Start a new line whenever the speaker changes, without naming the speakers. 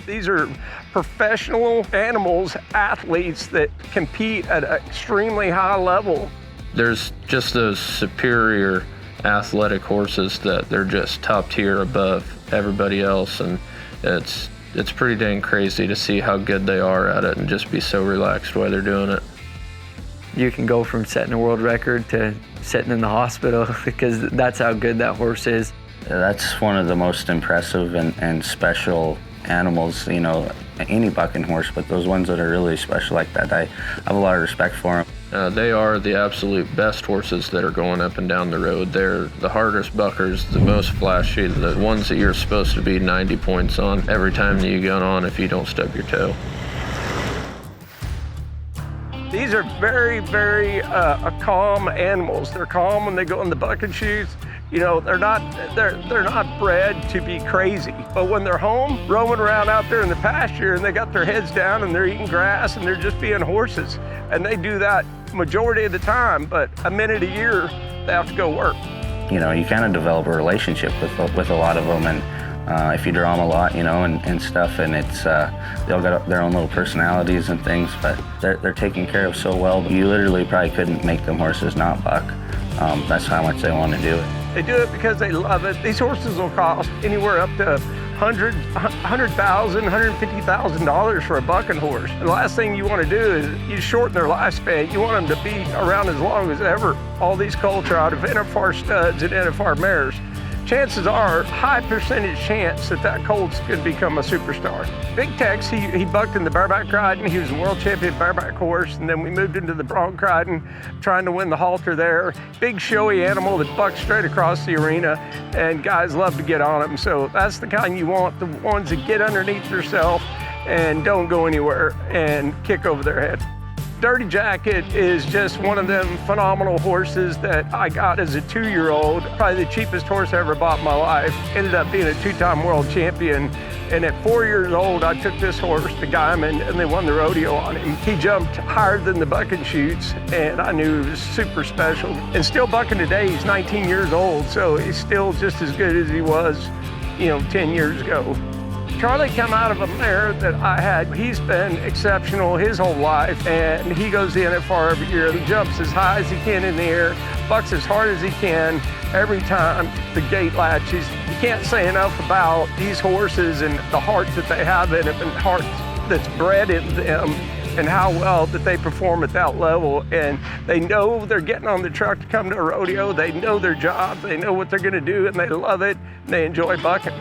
These are professional animals, athletes that compete at an extremely high level.
There's just those superior athletic horses that they're just top tier above everybody else, and it's pretty dang crazy to see how good they are at it and just be so relaxed while they're doing it.
You can go from setting a world record to sitting in the hospital because that's how good that horse is.
That's one of the most impressive and special animals, you know, any bucking horse, but those ones that are really special like that, I have a lot of respect for them.
They are the absolute best horses that are going up and down the road. They're the hardest buckers, the most flashy, the ones that you're supposed to be 90 points on every time that you get on if you don't stub your toe.
These are very, very calm animals. They're calm when they go in the bucking chutes. You know, they're not bred to be crazy. But when they're home, roaming around out there in the pasture and they got their heads down and they're eating grass and they're just being horses. And they do that majority of the time, but a minute a year, they have to go work.
You know, you kind of develop a relationship with a lot of them, and if you draw them a lot, you know, and stuff, and it's, they all got their own little personalities and things, but they're taken care of so well. You literally probably couldn't make them horses not buck. That's how much they want to do it.
They do it because they love it. These horses will cost anywhere up to $100,000, $150,000 for a bucking horse. The last thing you want to do is you shorten their lifespan. You want them to be around as long as ever. All these colts are out of NFR studs and NFR mares. Chances are, high percentage chance that colt's could become a superstar. Big Tex, he bucked in the bareback riding. He was a world champion bareback horse, and then we moved into the bronc riding, trying to win the halter there. Big showy animal that bucks straight across the arena, and guys love to get on him. So that's the kind you want, the ones that get underneath themselves and don't go anywhere and kick over their head. Dirty Jacket is just one of them phenomenal horses that I got as a 2-year-old. Probably the cheapest horse I ever bought in my life. Ended up being a 2-time world champion. And at 4 years old, I took this horse to Guyman and they won the rodeo on him. He jumped higher than the bucking chutes, and I knew he was super special. And still bucking today, he's 19 years old, so he's still just as good as he was, 10 years ago. Charlie came out of a mare that I had. He's been exceptional his whole life, and he goes to NFR every year. He jumps as high as he can in the air, bucks as hard as he can every time the gate latches. You can't say enough about these horses and the heart that they have in them and the heart that's bred in them and how well that they perform at that level. And they know they're getting on the truck to come to a rodeo. They know their job. They know what they're going to do, and they love it, and they enjoy bucking.